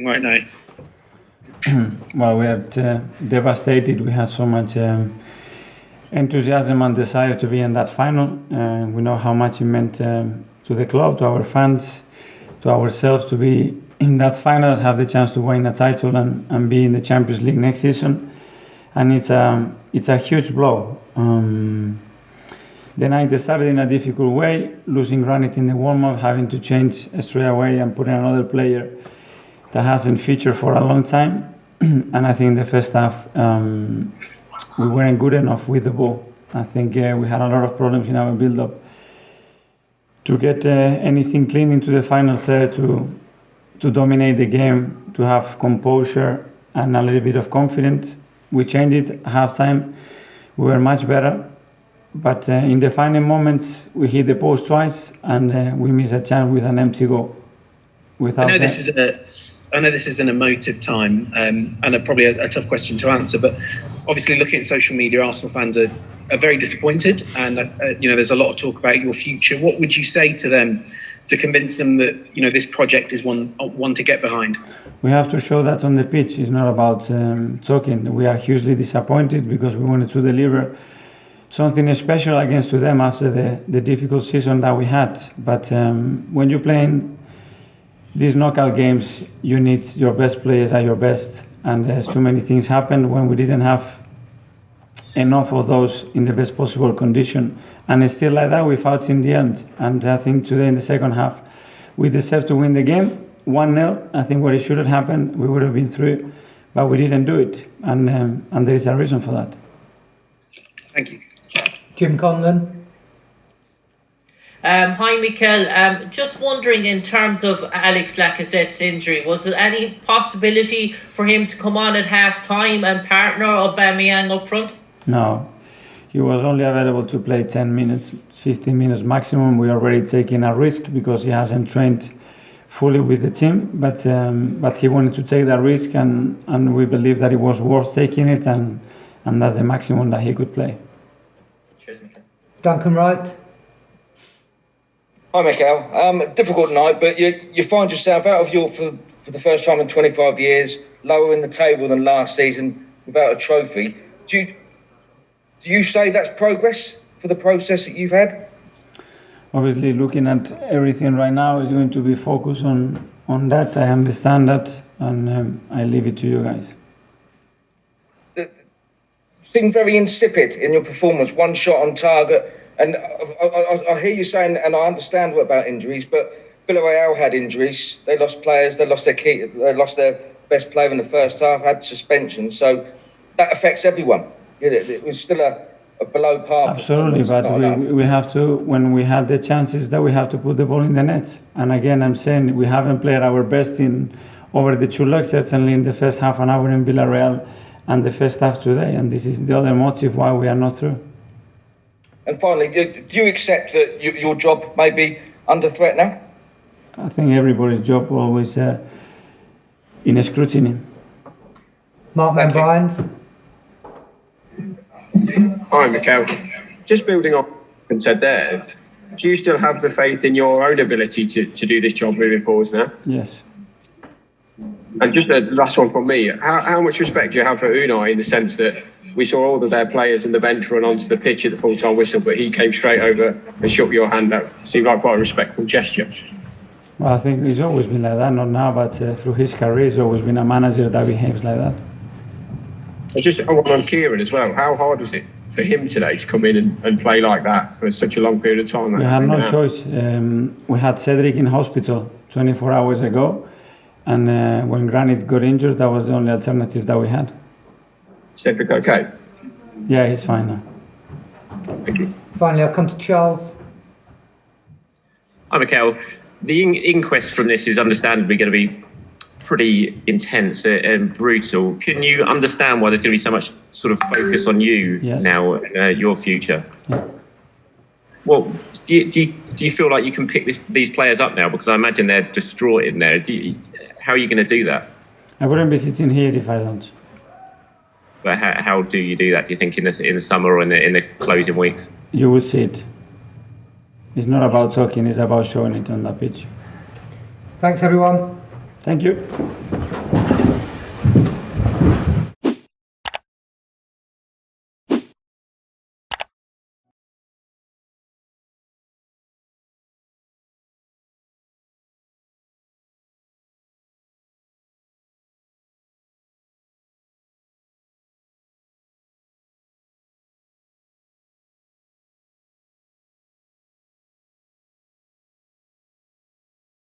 won't they? Well, we are devastated. We had so much enthusiasm and desire to be in that final. We know how much it meant to the club, to our fans, to ourselves to be in that final, have the chance to win a title and be in the Champions League next season. And it's a huge blow. The night started in a difficult way, losing Granit in the warm-up, having to change straight away and put in another player that hasn't featured for a long time. And I think in the first half, we weren't good enough with the ball. I think we had a lot of problems in our build-up to get anything clean into the final third, to dominate the game, to have composure and a little bit of confidence. We changed it at halftime. We were much better. But in the final moments, we hit the post twice and we missed a chance with an empty goal. I know this is an emotive time and probably a tough question to answer, but obviously looking at social media, Arsenal fans are very disappointed, and there's a lot of talk about your future. What would you say to them to convince them that this project is one to get behind? We have to show that on the pitch. It's not about talking. We are hugely disappointed because we wanted to deliver something special against them after the difficult season that we had. But when you're playing these knockout games, you need your best players at your best, and there's too many things happened when we didn't have enough of those in the best possible condition. And it's still like that, we fought in the end. And I think today in the second half, we deserve to win the game 1-0. I think what it should have happened, we would have been through, but we didn't do it. And there is a reason for that. Thank you. Jim Conlon. Hi, Mikel. Just wondering, in terms of Alex Lacazette's injury, was there any possibility for him to come on at half-time and partner Aubameyang up front? No. He was only available to play 10 minutes, 15 minutes maximum. We already taking a risk because he hasn't trained fully with the team. But he wanted to take that risk, and we believe that it was worth taking it, and that's the maximum that he could play. Cheers, Mikel. Duncan Wright. Hi, Mikel. Difficult night, but you find yourself out of for the first time in 25 years, lower in the table than last season without a trophy. Do you say that's progress for the process that you've had? Obviously, looking at everything right now is going to be focused on that. I understand that, and I leave it to you guys. It seemed very insipid in your performance, one shot on target. And I hear you saying, and I understand about injuries, but Villarreal had injuries. They lost players. They lost their best player in the first half. Had suspension, so that affects everyone. It was still a below par. Absolutely, but we have to. When we had the chances, that we have to put the ball in the net. And again, I'm saying we haven't played our best over the 2 legs. Certainly in the first half an hour in Villarreal, and the first half today. And this is the other motive why we are not through. And finally, do you accept that your job may be under threat now? I think everybody's job always in scrutiny. Mark Van Bryans. Hi, Mikel. Just building on what you said there, do you still have the faith in your own ability to do this job moving forwards now? Yes. And just the last one from me, how much respect do you have for Unai in the sense that we saw all of their players in the bench run onto the pitch at the full-time whistle, but he came straight over and shook your hand out? Seemed like quite a respectful gesture. Well, I think he's always been like that, not now, but through his career, he's always been a manager that behaves like that. Just on Kieran as well, how hard was it for him today to come in and play like that for such a long period of time? We had no choice. We had Cedric in hospital 24 hours ago, and when Granit got injured, that was the only alternative that we had. Cedric okay? Yeah, he's fine now. Thank you. Finally, I'll come to Charles. Hi, Mikel. The inquest from this is understandably going to be pretty intense and brutal. Can you understand why there's going to be so much sort of focus on you now, your future? Yeah. Well, do you feel like you can pick these players up now? Because I imagine they're distraught in there. How are you going to do that? I wouldn't be sitting here if I don't. But how do you do that? Do you think in the summer or in the closing weeks? You will see it. It's not about talking, it's about showing it on the pitch. Thanks, everyone. Thank you.